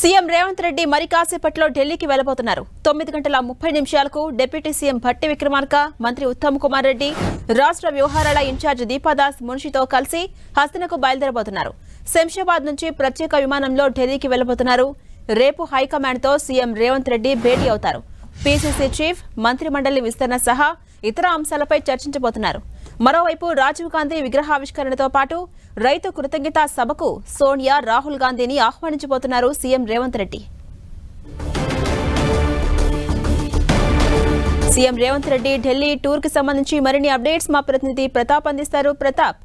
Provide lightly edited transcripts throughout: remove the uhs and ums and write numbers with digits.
CM Revanth Reddy మరి కాసేపట్లో ఢిల్లీకి వెళ్లబోతున్నారు. 9:30 డిప్యూటీ సీఎం భట్టి విక్రమార్క, మంత్రి ఉత్తమ్ కుమార్ రెడ్డి, రాష్ట్ర వ్యవహారాల ఇన్ఛార్జ్ దీపాదాస్ మున్షితో కలిసి హస్తనకు బయలుదేరబోతున్నారు. శంషాబాద్ నుంచి ప్రత్యేక విమానంలో ఢిల్లీకి వెళ్లబోతున్నారు. రేపు హైకమాండ్తో సీఎం రేవంత్ రెడ్డి భేటీ అవుతారు. పీసీసీ చీఫ్, మంత్రిమండలి విస్తరణ సహా ఇతర అంశాలపై చర్చించబోతున్నారు. మరోవైపు రాజీవ్ గాంధీ విగ్రహావిష్కరణతో పాటు రైతు కృతజ్ఞతా సభకు సోనియా, రాహుల్ గాంధీని ఆహ్వానించబోతున్నారు CM Revanth Reddy. CM Revanth Reddy Delhi tour కి సంబంధించి మరిన్ని అప్డేట్స్ మా ప్రతినిధి ప్రతాప్ అందిస్తారు. ప్రతాప్,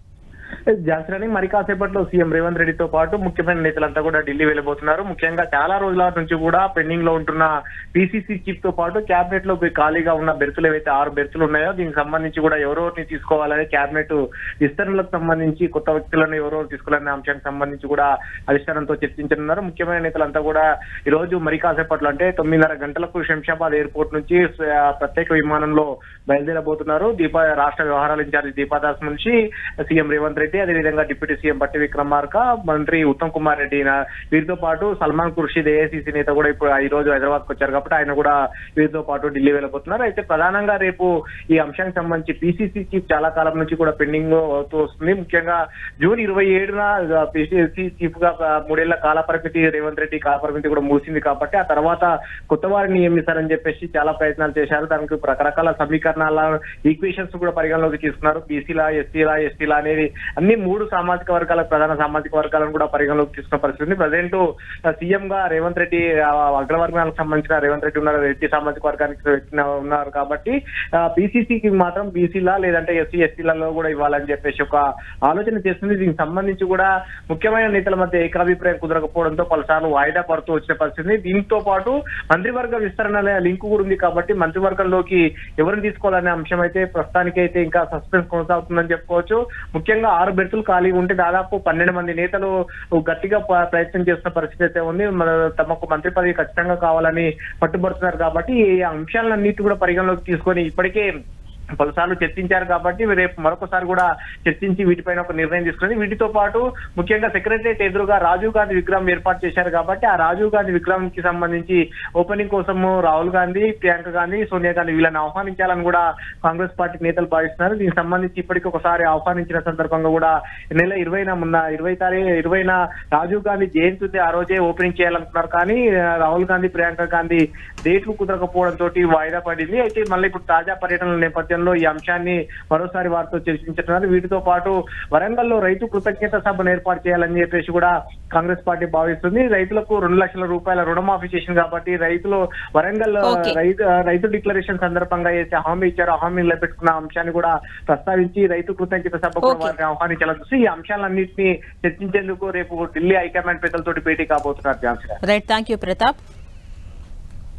జాన్సీ మరి కాసేపట్లో సీఎం రేవంత్ రెడ్డితో పాటు ముఖ్యమైన నేతలంతా కూడా ఢిల్లీ వెళ్ళబోతున్నారు. ముఖ్యంగా చాలా రోజుల నుంచి కూడా పెండింగ్ లో ఉంటున్న పీసీసీ చీఫ్ తో పాటు క్యాబినెట్ లో ఖాళీగా ఉన్న బెర్తులు ఏవైతే 6 బెర్తులు ఉన్నాయో దీనికి సంబంధించి కూడా ఎవరెవరిని తీసుకోవాలని క్యాబినెట్ విస్తరణలకు సంబంధించి కొత్త వ్యక్తులను ఎవరెవరు తీసుకోవాలనే అంశానికి సంబంధించి కూడా అధిష్టానంతో చర్చించనున్నారు. ముఖ్యమైన నేతలంతా కూడా ఈ రోజు మరి కాసేపట్లో అంటే 9:30 గంటలకు శంషాబాద్ ఎయిర్పోర్ట్ నుంచి ప్రత్యేక విమానంలో బయలుదేరబోతున్నారు. రాష్ట్ర వ్యవహారాల ఇన్ఛార్జి దీపాదాస్ నుంచి సీఎం రేవంత్ రెడ్డి, అదేవిధంగా డిప్యూటీ సీఎం భట్టి విక్రమార్క, మంత్రి ఉత్తమ్ కుమార్ రెడ్డి, వీరితో పాటు సల్మాన్ ఖుర్షీద్ ఏఐసీసీ నేత కూడా ఇప్పుడు ఈ రోజు హైదరాబాద్ కు వచ్చారు కాబట్టి ఆయన కూడా వీరితో పాటు ఢిల్లీ వెళ్ళబోతున్నారు. అయితే ప్రధానంగా రేపు ఈ అంశానికి సంబంధించి పీసీసీ చీఫ్ చాలా కాలం నుంచి కూడా పెండింగ్ అవుతూ వస్తుంది. ముఖ్యంగా జూన్ 27న పీసీసీ చీఫ్ గా 3 ఏళ్ల కాల పరిమితి రేవంత్ రెడ్డి కాల పరిమితి కూడా ముగిసింది కాబట్టి ఆ తర్వాత కొత్త వారిని నియమిస్తారని చెప్పేసి చాలా ప్రయత్నాలు చేశారు. దానికి రకరకాల సమీకరణాల ఈక్వేషన్స్ కూడా పరిగణలోకి తీసుకున్నారు. బీసీలా, ఎస్టీలా అనేది అన్ని 3 సామాజిక వర్గాల ప్రధాన సామాజిక వర్గాలను కూడా పరిగణలోకి తీసుకున్న పరిస్థితి. ప్రజెంట్ సీఎం గా రేవంత్ రెడ్డి అగ్రవర్గాలకు సంబంధించిన రేవంత్ రెడ్డి ఉన్నారు, రెడ్డి సామాజిక వర్గానికి ఉన్నారు కాబట్టి పీసీసీకి మాత్రం బీసీలా లేదంటే ఎస్టీలలో కూడా ఇవ్వాలని చెప్పేసి ఒక ఆలోచన చేస్తుంది. దీనికి సంబంధించి కూడా ముఖ్యమైన నేతల మధ్య ఏకాభిప్రాయం కుదరకపోవడంతో పలుసార్లు వాయిదా పడుతూ వచ్చిన పరిస్థితి. దీంతో పాటు మంత్రివర్గ విస్తరణ లింక్ కూడా ఉంది కాబట్టి మంత్రివర్గంలోకి ఎవరిని తీసుకోవాలనే అంశం అయితే ప్రస్తుతానికి అయితే ఇంకా సస్పెన్స్ కొనసాగుతుందని చెప్పుకోవచ్చు. ముఖ్యంగా 6 బెర్తులు ఖాళీగా ఉంటే దాదాపు 12 మంది నేతలు గట్టిగా ప్రయత్నం చేస్తున్న పరిస్థితి అయితే ఉంది. తమకు మంత్రి పదవి ఖచ్చితంగా కావాలని పట్టుబడుతున్నారు కాబట్టి ఈ అంశాలన్నిటి కూడా పరిగణలోకి తీసుకొని ఇప్పటికే పలుసార్లు చర్చించారు కాబట్టి రేపు మరొకసారి కూడా చర్చించి వీటిపైన ఒక నిర్ణయం తీసుకుని వీటితో పాటు ముఖ్యంగా సెక్రటరియట్ ఎదురుగా రాజీవ్ గాంధీ విగ్రహం ఏర్పాటు చేశారు కాబట్టి ఆ రాజీవ్ గాంధీ విగ్రహం కి సంబంధించి ఓపెనింగ్ కోసము రాహుల్ గాంధీ, ప్రియాంక గాంధీ, సోనియా గాంధీ వీళ్ళని ఆహ్వానించాలని కూడా కాంగ్రెస్ పార్టీ నేతలు భావిస్తున్నారు. దీనికి సంబంధించి ఇప్పటికీ ఒకసారి ఆహ్వానించిన సందర్భంగా కూడా నెల 20న రాజీవ్ గాంధీ జయంతి ఉంది, ఆ రోజే ఓపెనింగ్ చేయాలనుకున్నారు. కానీ రాహుల్ గాంధీ, ప్రియాంక గాంధీ డేట్లు కుదరకపోవడంతో వాయిదా పడింది. అయితే మళ్ళీ ఇప్పుడు తాజా పర్యటనల నేపథ్యంలో ఈ అంశాన్ని మరోసారి వారితో చర్చించుతున్నారు. వీటితో పాటు వరంగల్లో రైతు కృతజ్ఞత సభను ఏర్పాటు చేయాలని చెప్పేసి కూడా కాంగ్రెస్ పార్టీ భావిస్తుంది. రైతులకు 2 లక్షల రూపాయల రుణమాఫీ చేసింది కాబట్టి రైతులు వరంగల్ రైతు డిక్లరేషన్ సందర్భంగా అయితే హామీ ఇచ్చారో ఆ హామీ నిలబెట్టుకున్న అంశాన్ని కూడా ప్రస్తావించి రైతు కృతజ్ఞత సభ కూడా వారిని ఆహ్వానించాలని చూసి ఈ అంశాలన్నింటినీ చర్చించేందుకు రేపు ఢిల్లీ హైకమాండ్ పెద్దలతోటి భేటీ కాబోతున్నారు. Right, thank you Pratap.